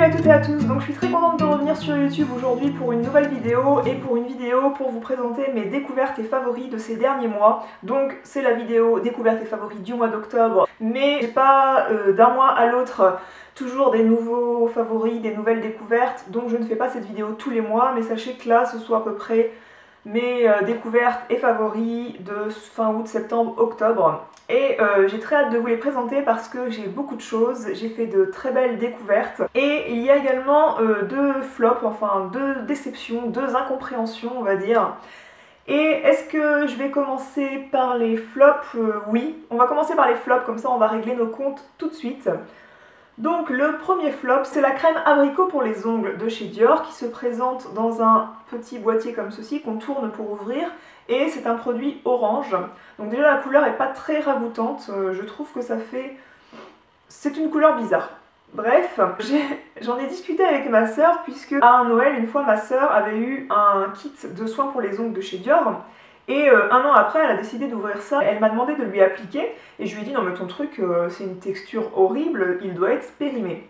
à toutes et à tous, donc je suis très contente de revenir sur YouTube aujourd'hui pour une nouvelle vidéo et pour une vidéo pour vous présenter mes découvertes et favoris de ces derniers mois. Donc c'est la vidéo découvertes et favoris du mois d'octobre, mais j'ai pas d'un mois à l'autre toujours des nouveaux favoris, des nouvelles découvertes, donc je ne fais pas cette vidéo tous les mois, mais sachez que là ce soit à peu près mes découvertes et favoris de fin août, septembre, octobre. Et j'ai très hâte de vous les présenter parce que j'ai beaucoup de choses, j'ai fait de très belles découvertes. Et il y a également deux flops, enfin deux déceptions, deux incompréhensions on va dire. Et est-ce que je vais commencer par les flops? Oui, on va commencer par les flops, comme ça on va régler nos comptes tout de suite. Donc le premier flop, c'est la crème abricot pour les ongles de chez Dior qui se présente dans un petit boîtier comme ceci qu'on tourne pour ouvrir et c'est un produit orange. Donc déjà la couleur est pas très ragoûtante, je trouve que ça fait... c'est une couleur bizarre. Bref, j'en ai discuté avec ma sœur puisque à un Noël, une fois ma sœur avait eu un kit de soins pour les ongles de chez Dior. Et un an après, elle a décidé d'ouvrir ça, elle m'a demandé de lui appliquer, et je lui ai dit non mais ton truc, c'est une texture horrible, il doit être périmé.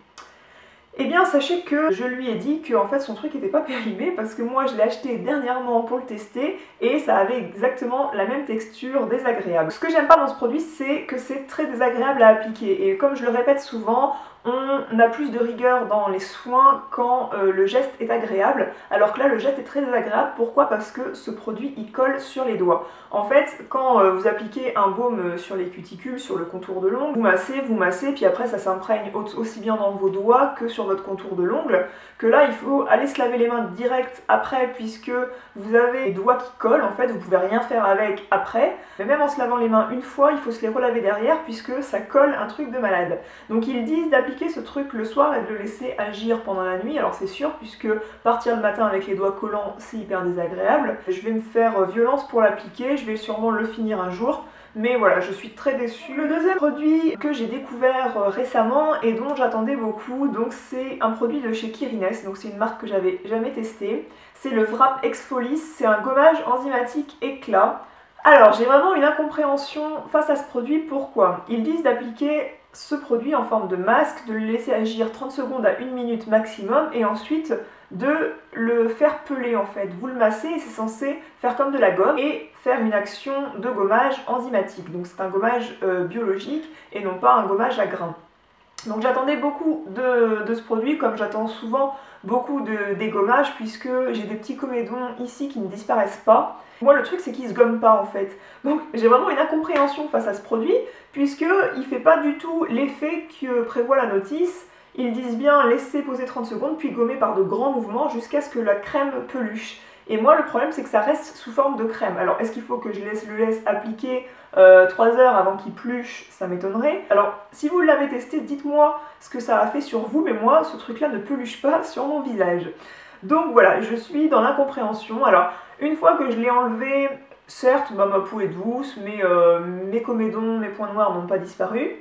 Eh bien sachez que je lui ai dit que en fait son truc n'était pas périmé parce que moi je l'ai acheté dernièrement pour le tester et ça avait exactement la même texture désagréable. Ce que j'aime pas dans ce produit c'est que c'est très désagréable à appliquer et comme je le répète souvent, on a plus de rigueur dans les soins quand le geste est agréable, alors que là le geste est très désagréable. Pourquoi? Parce que ce produit il colle sur les doigts. En fait, quand vous appliquez un baume sur les cuticules, sur le contour de l'ongle, vous massez, puis après ça s'imprègne aussi bien dans vos doigts que sur votre contour de l'ongle, que là il faut aller se laver les mains direct après puisque vous avez les doigts qui collent, en fait vous pouvez rien faire avec après, mais même en se lavant les mains une fois, il faut se les relaver derrière puisque ça colle un truc de malade. Donc ils disent d'appliquer ce truc le soir et de le laisser agir pendant la nuit, alors c'est sûr puisque partir le matin avec les doigts collants c'est hyper désagréable. Je vais me faire violence pour l'appliquer, je vais sûrement le finir un jour. Mais voilà, je suis très déçue. Le deuxième produit que j'ai découvert récemment et dont j'attendais beaucoup, donc c'est un produit de chez Kirines, donc c'est une marque que j'avais jamais testée. C'est le Wrap Exfolis, c'est un gommage enzymatique éclat. Alors j'ai vraiment une incompréhension face à ce produit, pourquoi? Ils disent d'appliquer ce produit en forme de masque, de le laisser agir 30 secondes à 1 minute maximum et ensuite de le faire peler en fait. Vous le massez et c'est censé faire comme de la gomme et faire une action de gommage enzymatique. Donc c'est un gommage biologique et non pas un gommage à grains. Donc j'attendais beaucoup de ce produit comme j'attends souvent beaucoup de dégommages puisque j'ai des petits comédons ici qui ne disparaissent pas. Moi le truc c'est qu'il se gomme pas en fait. Donc j'ai vraiment une incompréhension face à ce produit puisque il fait pas du tout l'effet que prévoit la notice. Ils disent bien laisser poser 30 secondes puis gommer par de grands mouvements jusqu'à ce que la crème peluche. Et moi le problème c'est que ça reste sous forme de crème. Alors est-ce qu'il faut que je le laisse appliquer 3 heures avant qu'il pluche? Ça m'étonnerait. Alors si vous l'avez testé, dites-moi ce que ça a fait sur vous, mais moi ce truc là ne peluche pas sur mon visage. Donc voilà, je suis dans l'incompréhension. Alors une fois que je l'ai enlevé, certes ma peau est douce, mais mes comédons, mes points noirs n'ont pas disparu.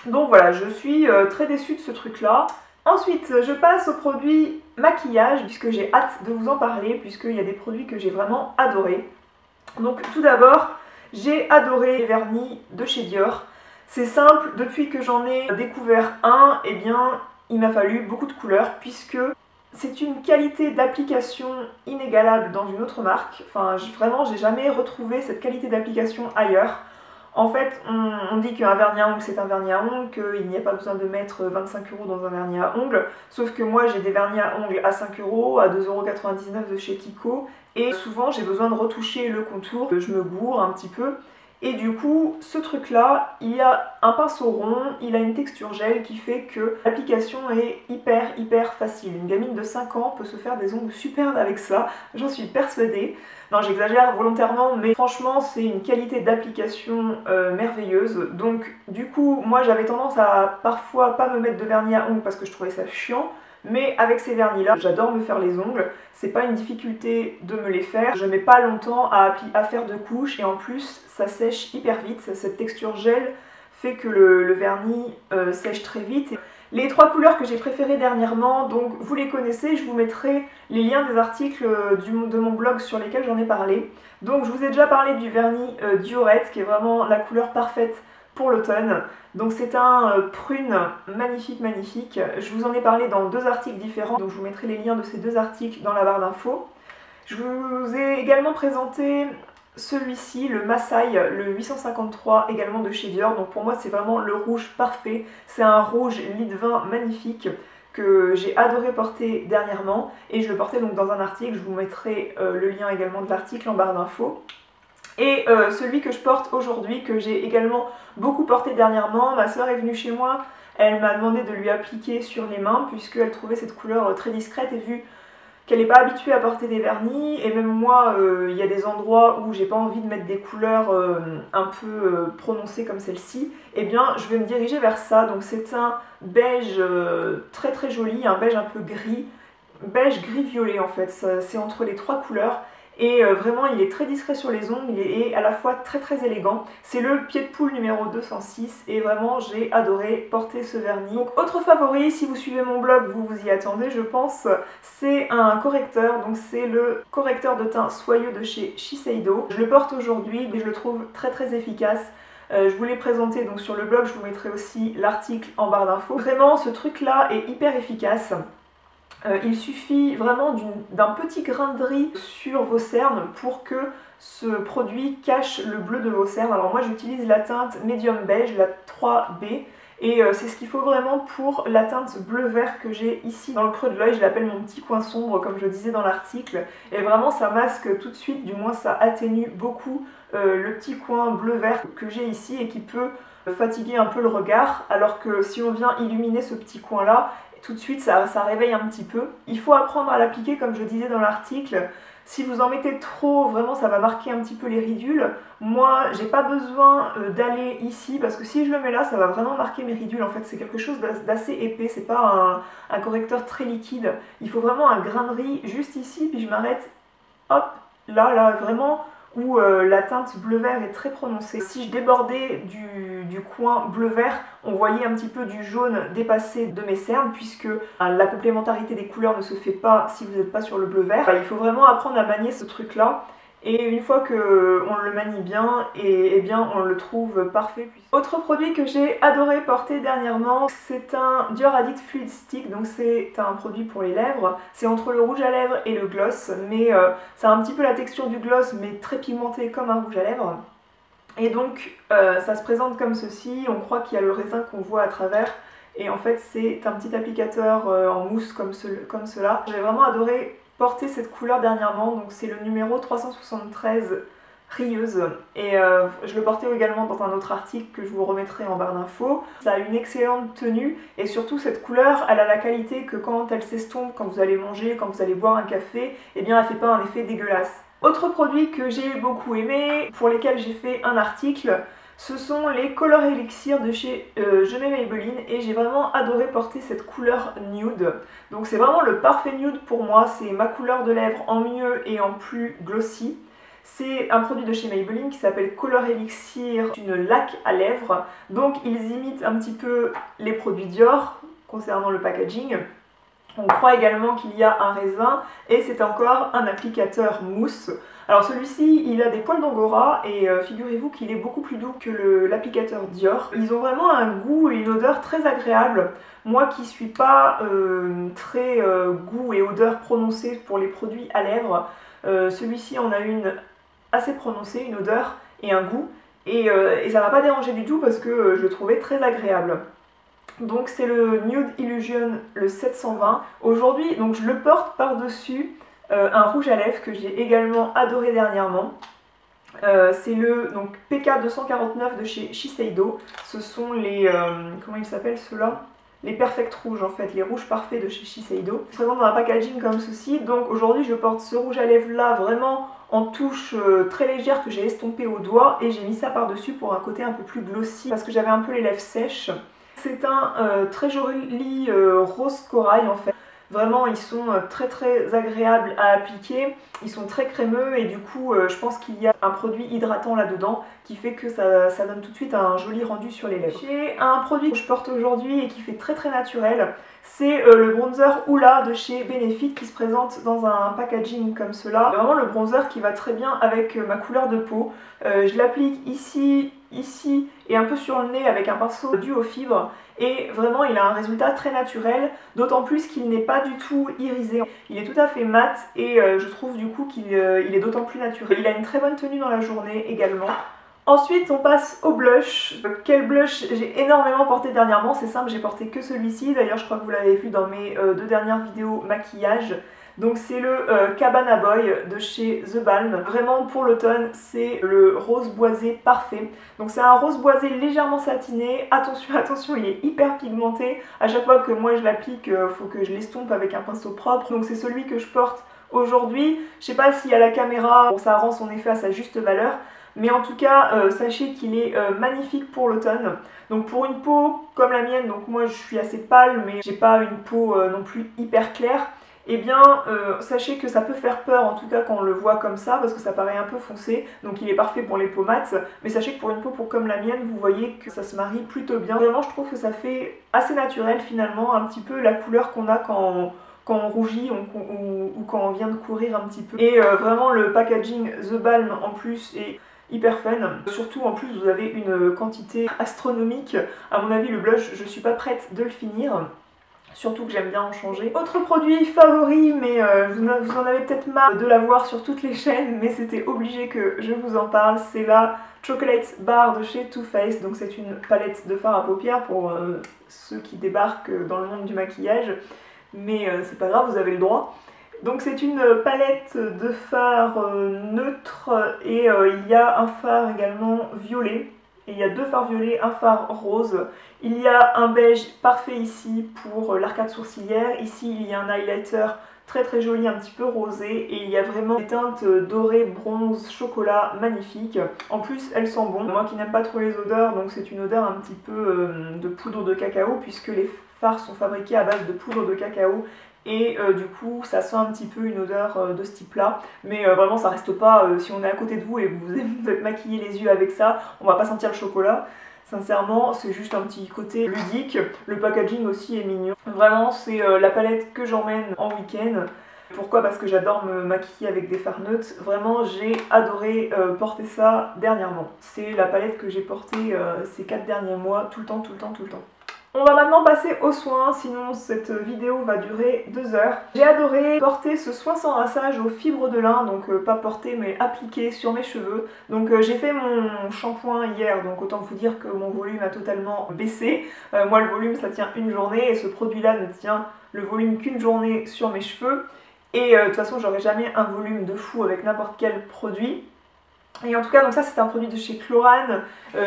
Donc voilà, je suis très déçue de ce truc là. Ensuite, je passe aux produits maquillage, puisque j'ai hâte de vous en parler, puisqu'il y a des produits que j'ai vraiment adorés. Donc tout d'abord, j'ai adoré les vernis de chez Dior. C'est simple, depuis que j'en ai découvert un, eh bien, il m'a fallu beaucoup de couleurs, puisque c'est une qualité d'application inégalable dans une autre marque. Enfin, vraiment, j'ai jamais retrouvé cette qualité d'application ailleurs. En fait, on dit qu'un vernis à ongles c'est un vernis à ongles, qu'il n'y a pas besoin de mettre 25 € dans un vernis à ongles, sauf que moi j'ai des vernis à ongles à 5 €, à 2,99 € de chez Kiko, et souvent j'ai besoin de retoucher le contour, je me gourre un petit peu, et du coup ce truc là, il y a un pinceau rond, il a une texture gel qui fait que l'application est hyper facile. Une gamine de 5 ans peut se faire des ongles superbes avec ça, j'en suis persuadée. Non, j'exagère volontairement, mais franchement c'est une qualité d'application merveilleuse. Donc du coup moi j'avais tendance à parfois pas me mettre de vernis à ongles parce que je trouvais ça chiant, mais avec ces vernis là j'adore me faire les ongles, c'est pas une difficulté de me les faire, je mets pas longtemps à faire de couches et en plus ça sèche hyper vite, cette texture gel fait que le vernis sèche très vite. Les 3 couleurs que j'ai préférées dernièrement, donc vous les connaissez, je vous mettrai les liens des articles de mon blog sur lesquels j'en ai parlé. Donc je vous ai déjà parlé du vernis Diorette qui est vraiment la couleur parfaite pour l'automne. Donc c'est un prune magnifique, magnifique. Je vous en ai parlé dans 2 articles différents, donc je vous mettrai les liens de ces 2 articles dans la barre d'infos. Je vous ai également présenté celui-ci, le Masai, le 853, également de chez Dior. Donc pour moi c'est vraiment le rouge parfait. C'est un rouge lit de vin magnifique que j'ai adoré porter dernièrement. Et je le portais donc dans un article, je vous mettrai le lien également de l'article en barre d'infos. Et celui que je porte aujourd'hui, que j'ai également beaucoup porté dernièrement, ma soeur est venue chez moi, elle m'a demandé de lui appliquer sur les mains puisqu'elle trouvait cette couleur très discrète et vu qu'elle n'est pas habituée à porter des vernis, et même moi, il y a des endroits où j'ai pas envie de mettre des couleurs un peu prononcées comme celle-ci, et bien je vais me diriger vers ça. Donc c'est un beige très très joli, un beige un peu gris, beige gris-violet en fait, c'est entre les 3 couleurs. Et vraiment il est très discret sur les ongles et à la fois très très élégant. C'est le pied de poule numéro 206 et vraiment j'ai adoré porter ce vernis. Donc autre favori, si vous suivez mon blog vous vous y attendez je pense, c'est un correcteur. Donc c'est le correcteur de teint soyeux de chez Shiseido. Je le porte aujourd'hui et je le trouve très très efficace. Je vous l'ai présenté donc sur le blog, je vous mettrai aussi l'article en barre d'infos. Vraiment ce truc là est hyper efficace. Il suffit vraiment d'un petit grain de riz sur vos cernes pour que ce produit cache le bleu de vos cernes. Alors moi j'utilise la teinte médium beige, la 3B, et c'est ce qu'il faut vraiment pour la teinte bleu-vert que j'ai ici dans le creux de l'œil. Je l'appelle mon petit coin sombre comme je le disais dans l'article, et vraiment ça masque tout de suite, du moins ça atténue beaucoup le petit coin bleu-vert que j'ai ici et qui peut fatiguer un peu le regard, alors que si on vient illuminer ce petit coin là, tout de suite ça réveille un petit peu. Il faut apprendre à l'appliquer comme je disais dans l'article. Si vous en mettez trop, vraiment ça va marquer un petit peu les ridules. Moi j'ai pas besoin d'aller ici parce que si je le mets là ça va vraiment marquer mes ridules. En fait c'est quelque chose d'assez épais, c'est pas un correcteur très liquide. Il faut vraiment un grain de riz juste ici puis je m'arrête hop là vraiment où la teinte bleu-vert est très prononcée. Si je débordais du coin bleu-vert, on voyait un petit peu du jaune dépasser de mes cernes puisque la complémentarité des couleurs ne se fait pas si vous n'êtes pas sur le bleu-vert. Il faut vraiment apprendre à manier ce truc-là. Et une fois qu'on le manie bien, et bien on le trouve parfait. Autre produit que j'ai adoré porter dernièrement, c'est un Dior Addict Fluid Stick. Donc c'est un produit pour les lèvres. C'est entre le rouge à lèvres et le gloss, mais ça a un petit peu la texture du gloss, mais très pigmenté comme un rouge à lèvres. Et donc ça se présente comme ceci. On croit qu'il y a le raisin qu'on voit à travers. Et en fait c'est un petit applicateur en mousse comme cela. J'ai vraiment adoré porter cette couleur dernièrement, donc c'est le numéro 373 Rieuse, et je le portais également dans un autre article que je vous remettrai en barre d'infos. Ça a une excellente tenue et surtout cette couleur elle a la qualité que quand elle s'estompe, quand vous allez manger, quand vous allez boire un café, et bien elle fait pas un effet dégueulasse. Autre produit que j'ai beaucoup aimé, pour lesquels j'ai fait un article, ce sont les Color Elixir de chez Je m'aime Maybelline et j'ai vraiment adoré porter cette couleur nude. Donc c'est vraiment le parfait nude pour moi, c'est ma couleur de lèvres en mieux et en plus glossy. C'est un produit de chez Maybelline qui s'appelle Color Elixir, une laque à lèvres. Donc ils imitent un petit peu les produits Dior concernant le packaging. On croit également qu'il y a un raisin et c'est encore un applicateur mousse. Alors celui-ci il a des poils d'angora et figurez-vous qu'il est beaucoup plus doux que l'applicateur Dior. Ils ont vraiment un goût et une odeur très agréable. Moi qui suis pas très goût et odeur prononcée pour les produits à lèvres, celui-ci en a une assez prononcée, une odeur et un goût. Et ça m'a pas dérangé du tout parce que je le trouvais très agréable. Donc c'est le Nude Illusion, le 720. Aujourd'hui, donc je le porte par-dessus un rouge à lèvres que j'ai également adoré dernièrement. C'est le PK249 de chez Shiseido. Ce sont les... comment ils s'appellent ceux-là? Les Perfect Rouges en fait, les rouges parfaits de chez Shiseido. Ils se présentent dans un packaging comme ceci. Donc aujourd'hui je porte ce rouge à lèvres là vraiment en touche très légère que j'ai estompé au doigt. Et j'ai mis ça par-dessus pour un côté un peu plus glossy parce que j'avais un peu les lèvres sèches. C'est un très joli rose corail en fait. Vraiment ils sont très très agréables à appliquer, ils sont très crémeux et du coup je pense qu'il y a un produit hydratant là-dedans qui fait que ça donne tout de suite un joli rendu sur les lèvres. J'ai un produit que je porte aujourd'hui et qui fait très très naturel, c'est le bronzer Hoola de chez Benefit qui se présente dans un packaging comme cela. Vraiment le bronzer qui va très bien avec ma couleur de peau. Je l'applique ici ici et un peu sur le nez avec un pinceau dû aux fibres. Et vraiment il a un résultat très naturel, d'autant plus qu'il n'est pas du tout irisé. Il est tout à fait mat et je trouve du coup qu'il est d'autant plus naturel. Il a une très bonne tenue dans la journée également. Ensuite on passe au blush. Quel blush j'ai énormément porté dernièrement, c'est simple, j'ai porté que celui-ci. D'ailleurs je crois que vous l'avez vu dans mes deux dernières vidéos maquillage. Donc c'est le Cabana Boy de chez The Balm. Vraiment pour l'automne c'est le rose boisé parfait. Donc c'est un rose boisé légèrement satiné. Attention, attention, il est hyper pigmenté. À chaque fois que moi je l'applique, faut que je l'estompe avec un pinceau propre. Donc c'est celui que je porte aujourd'hui. Je sais pas si à la caméra ça rend son effet à sa juste valeur. Mais en tout cas, sachez qu'il est magnifique pour l'automne. Donc pour une peau comme la mienne, donc moi je suis assez pâle mais j'ai pas une peau non plus hyper claire. Eh bien, sachez que ça peut faire peur en tout cas quand on le voit comme ça parce que ça paraît un peu foncé, donc il est parfait pour les peaux mates, mais sachez que pour une peau comme la mienne, vous voyez que ça se marie plutôt bien. Vraiment, je trouve que ça fait assez naturel finalement, un petit peu la couleur qu'on a quand on rougit ou quand on vient de courir un petit peu. Et vraiment le packaging The Balm en plus est hyper fun. Surtout en plus vous avez une quantité astronomique. À mon avis le blush, je suis pas prête de le finir. Surtout que j'aime bien en changer. Autre produit favori, mais vous en avez peut-être marre de la voir sur toutes les chaînes, mais c'était obligé que je vous en parle, c'est la Chocolate Bar de chez Too Faced. Donc c'est une palette de fard à paupières pour ceux qui débarquent dans le monde du maquillage, mais c'est pas grave, vous avez le droit. Donc c'est une palette de fard neutre et il y a un fard également violet. Et il y a deux fards violets, un fard rose. Il y a un beige parfait ici pour l'arcade sourcilière. Ici il y a un highlighter très très joli, un petit peu rosé. Et il y a vraiment des teintes dorées, bronze, chocolat magnifiques. En plus elles sentent bon. Moi qui n'aime pas trop les odeurs, donc c'est une odeur un petit peu de poudre de cacao puisque les fards sont fabriqués à base de poudre de cacao. Et du coup ça sent un petit peu une odeur de ce type là, mais vraiment ça reste pas, si on est à côté de vous et que vous êtes maquiller les yeux avec ça, on va pas sentir le chocolat. Sincèrement c'est juste un petit côté ludique, le packaging aussi est mignon. Vraiment c'est la palette que j'emmène en week-end. Pourquoi? Parce que j'adore me maquiller avec des fards neutres. Vraiment j'ai adoré porter ça dernièrement. C'est la palette que j'ai portée ces 4 derniers mois, tout le temps, tout le temps, tout le temps. On va maintenant passer aux soins, sinon cette vidéo va durer 2 heures. J'ai adoré porter ce soin sans rinçage aux fibres de lin, donc pas porter mais appliquer sur mes cheveux. Donc j'ai fait mon shampoing hier, donc autant vous dire que mon volume a totalement baissé. Moi le volume ça tient une journée et ce produit là ne tient le volume qu'une journée sur mes cheveux. Et de toute façon j'aurai jamais un volume de fou avec n'importe quel produit. Et en tout cas, donc ça c'est un produit de chez Chlorane.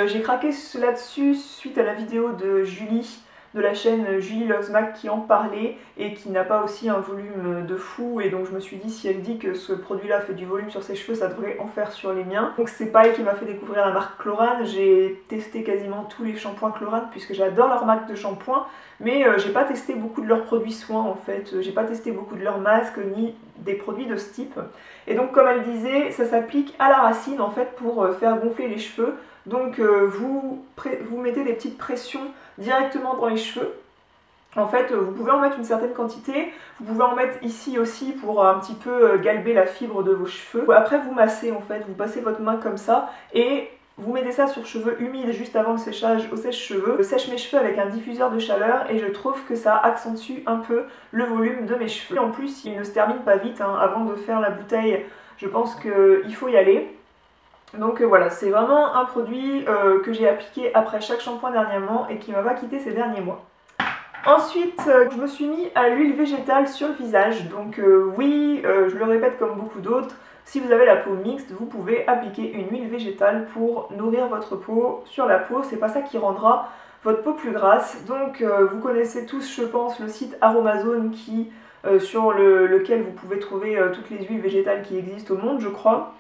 J'ai craqué là-dessus suite à la vidéo de Julie, de la chaîne Julie Loves Mac qui en parlait et qui n'a pas aussi un volume de fou. Et donc je me suis dit, si elle dit que ce produit-là fait du volume sur ses cheveux, ça devrait en faire sur les miens. Donc c'est pas elle qui m'a fait découvrir la marque Chlorane. J'ai testé quasiment tous les shampoings Chlorane puisque j'adore leur marque de shampoing. Mais j'ai pas testé beaucoup de leurs produits soins en fait. J'ai pas testé beaucoup de leurs masques ni des produits de ce type. Et donc comme elle disait, ça s'applique à la racine en fait pour faire gonfler les cheveux. Donc vous mettez des petites pressions directement dans les cheveux. En fait, vous pouvez en mettre une certaine quantité, vous pouvez en mettre ici aussi pour un petit peu galber la fibre de vos cheveux. Après vous massez en fait, vous passez votre main comme ça et vous mettez ça sur cheveux humides juste avant le séchage au sèche-cheveux. Je sèche mes cheveux avec un diffuseur de chaleur et je trouve que ça accentue un peu le volume de mes cheveux. Et en plus, il ne se termine pas vite, hein. Avant de faire la bouteille, je pense qu'il faut y aller. Donc voilà, c'est vraiment un produit que j'ai appliqué après chaque shampoing dernièrement et qui m'a pas quitté ces derniers mois. Ensuite, je me suis mis à l'huile végétale sur le visage. Donc oui, je le répète comme beaucoup d'autres, si vous avez la peau mixte, vous pouvez appliquer une huile végétale pour nourrir votre peau sur la peau. C'est pas ça qui rendra votre peau plus grasse. Donc vous connaissez tous, je pense, le site Aromazone sur lequel vous pouvez trouver toutes les huiles végétales qui existent au monde, je crois.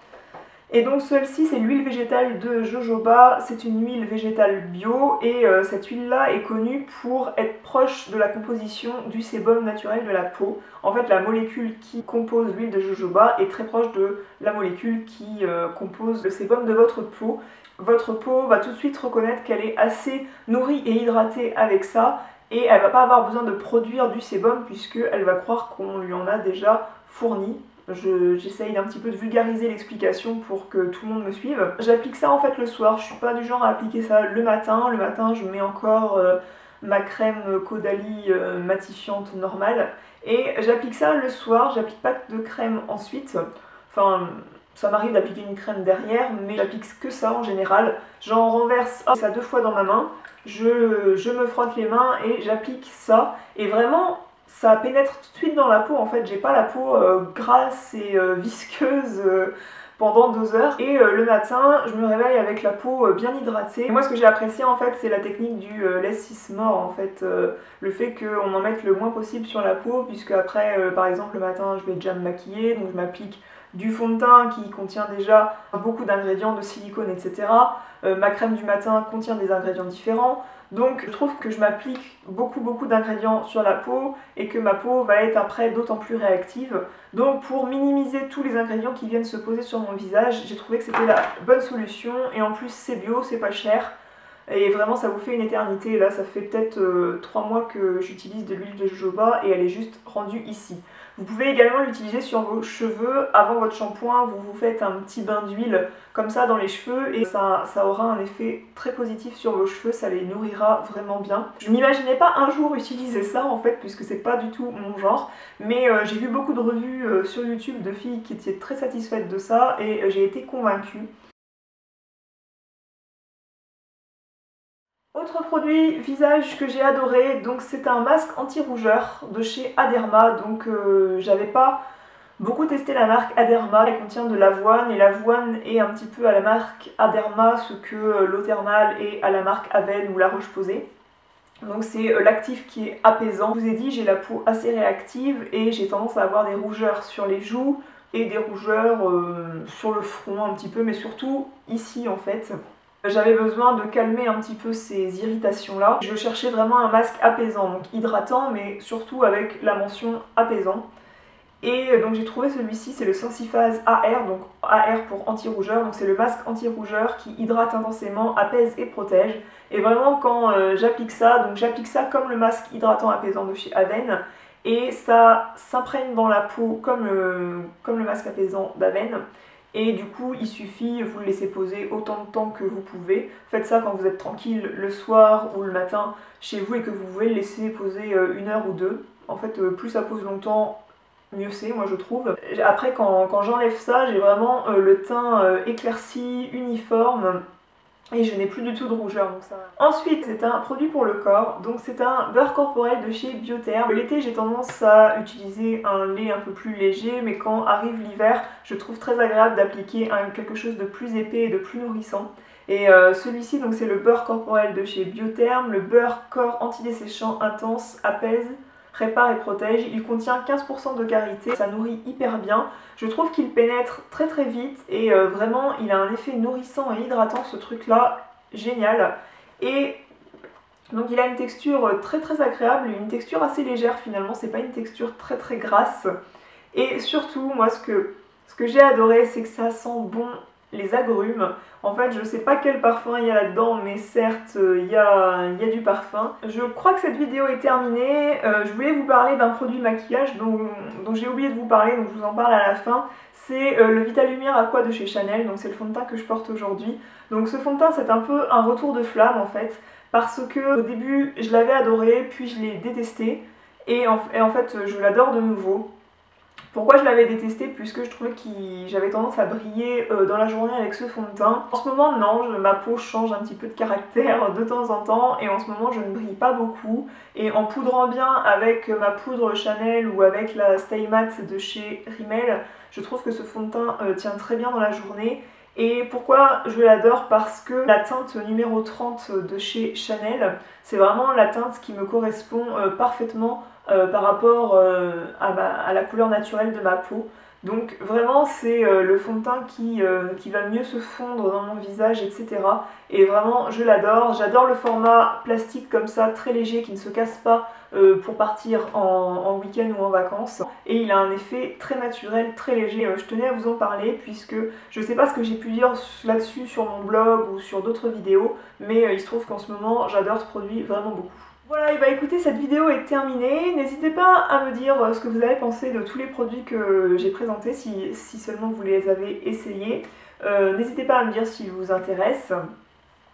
Et donc celle-ci c'est l'huile végétale de jojoba, c'est une huile végétale bio et cette huile là est connue pour être proche de la composition du sébum naturel de la peau. En fait la molécule qui compose l'huile de jojoba est très proche de la molécule qui compose le sébum de votre peau. Votre peau va tout de suite reconnaître qu'elle est assez nourrie et hydratée avec ça et elle va pas avoir besoin de produire du sébum puisqu'elle va croire qu'on lui en a déjà fourni. j'essaye d'un petit peu de vulgariser l'explication pour que tout le monde me suive. J'applique ça en fait le soir, je suis pas du genre à appliquer ça le matin. Le matin je mets encore ma crème Caudalie matifiante normale et j'applique ça le soir, j'applique pas de crème ensuite. Enfin, ça m'arrive d'appliquer une crème derrière, mais j'applique que ça en général. J'en renverse ça 2 fois dans ma main, je me frotte les mains et j'applique ça. Et vraiment, ça pénètre tout de suite dans la peau en fait. J'ai pas la peau grasse et visqueuse pendant 2 heures. Et le matin, je me réveille avec la peau bien hydratée. Et moi, ce que j'ai apprécié en fait, c'est la technique du less is more en fait. Le fait qu'on en mette le moins possible sur la peau, puisque après, par exemple, le matin, je vais déjà me maquiller, donc je m'applique du fond de teint qui contient déjà beaucoup d'ingrédients de silicone, etc. Ma crème du matin contient des ingrédients différents. Donc je trouve que je m'applique beaucoup d'ingrédients sur la peau et que ma peau va être après d'autant plus réactive. Donc pour minimiser tous les ingrédients qui viennent se poser sur mon visage, j'ai trouvé que c'était la bonne solution. Et en plus c'est bio, c'est pas cher. Et vraiment ça vous fait une éternité. Là ça fait peut-être 3 mois que j'utilise de l'huile de jojoba et elle est juste rendue ici. Vous pouvez également l'utiliser sur vos cheveux. Avant votre shampoing, vous vous faites un petit bain d'huile comme ça dans les cheveux et ça aura un effet très positif sur vos cheveux, ça les nourrira vraiment bien. Je m'imaginais pas un jour utiliser ça en fait, puisque c'est pas du tout mon genre, mais j'ai vu beaucoup de revues sur YouTube de filles qui étaient très satisfaites de ça et j'ai été convaincue. Autre produit visage que j'ai adoré, donc c'est un masque anti-rougeur de chez Aderma. Donc j'avais pas beaucoup testé la marque Aderma, elle contient de l'avoine et l'avoine est un petit peu à la marque Aderma ce que l'eau thermale est à la marque Avène ou La Roche-Posay. Donc c'est l'actif qui est apaisant. Je vous ai dit, j'ai la peau assez réactive et j'ai tendance à avoir des rougeurs sur les joues et des rougeurs sur le front un petit peu, mais surtout ici en fait. J'avais besoin de calmer un petit peu ces irritations-là. Je cherchais vraiment un masque apaisant, donc hydratant, mais surtout avec la mention apaisant. Et donc j'ai trouvé celui-ci, c'est le Sensiphase AR, donc AR pour anti-rougeur. Donc c'est le masque anti-rougeur qui hydrate intensément, apaise et protège. Et vraiment quand j'applique ça, donc j'applique ça comme le masque hydratant apaisant de chez Avène. Et ça s'imprègne dans la peau comme le masque apaisant d'Avène. Et du coup, il suffit, vous le laissez poser autant de temps que vous pouvez. Faites ça quand vous êtes tranquille le soir ou le matin chez vous et que vous pouvez le laisser poser 1 heure ou 2. En fait, plus ça pose longtemps, mieux c'est, moi je trouve. Après, quand j'enlève ça, j'ai vraiment le teint éclairci, uniforme. Et je n'ai plus du tout de rougeur. Donc ça... Ensuite, c'est un produit pour le corps. Donc c'est un beurre corporel de chez Biotherm. L'été, j'ai tendance à utiliser un lait un peu plus léger, mais quand arrive l'hiver, je trouve très agréable d'appliquer quelque chose de plus épais et de plus nourrissant. Et celui-ci, donc c'est le beurre corporel de chez Biotherm. Le beurre corps antidesséchant intense apaise, répare et protège. Il contient 15% de karité, ça nourrit hyper bien. Je trouve qu'il pénètre très vite et vraiment il a un effet nourrissant et hydratant, ce truc là, génial. Et donc il a une texture très agréable, une texture assez légère finalement, c'est pas une texture très grasse. Et surtout, moi ce que j'ai adoré, c'est que ça sent bon les agrumes. En fait, je sais pas quel parfum il y a là-dedans, mais certes, il y a du parfum. Je crois que cette vidéo est terminée. Je voulais vous parler d'un produit maquillage dont j'ai oublié de vous parler, donc je vous en parle à la fin. C'est le Vitalumière Aqua de chez Chanel, donc c'est le fond de teint que je porte aujourd'hui. Donc ce fond de teint, c'est un peu un retour de flamme en fait, parce que au début, je l'avais adoré, puis je l'ai détesté, et en fait, je l'adore de nouveau. Pourquoi je l'avais détesté? Puisque je trouvais que j'avais tendance à briller dans la journée avec ce fond de teint. En ce moment non, ma peau change un petit peu de caractère de temps en temps et en ce moment je ne brille pas beaucoup. Et en poudrant bien avec ma poudre Chanel ou avec la Stay Matte de chez Rimmel, je trouve que ce fond de teint tient très bien dans la journée. Et pourquoi je l'adore? Parce que la teinte numéro 30 de chez Chanel, c'est vraiment la teinte qui me correspond parfaitement par rapport à la couleur naturelle de ma peau. Donc vraiment c'est le fond de teint qui va mieux se fondre dans mon visage, etc. Et vraiment je l'adore. J'adore le format plastique comme ça, très léger, qui ne se casse pas pour partir en week-end ou en vacances. Et il a un effet très naturel, très léger. Je tenais à vous en parler puisque je sais pas ce que j'ai pu dire là-dessus sur mon blog ou sur d'autres vidéos, mais il se trouve qu'en ce moment j'adore ce produit vraiment beaucoup. Voilà, et bah écoutez, cette vidéo est terminée. N'hésitez pas à me dire ce que vous avez pensé de tous les produits que j'ai présentés, si seulement vous les avez essayés. N'hésitez pas à me dire s'ils vous intéressent.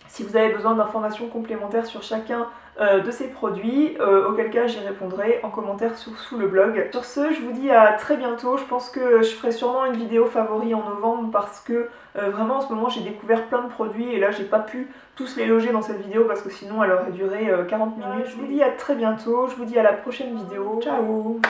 Si vous avez besoin d'informations complémentaires sur chacun de ces produits, auquel cas j'y répondrai en commentaire sous le blog. Sur ce, je vous dis à très bientôt. Je pense que je ferai sûrement une vidéo favori en novembre parce que vraiment en ce moment j'ai découvert plein de produits et là j'ai pas pu tous les loger dans cette vidéo parce que sinon elle aurait duré 40 minutes. Je vous dis à très bientôt, je vous dis à la prochaine vidéo. Ciao!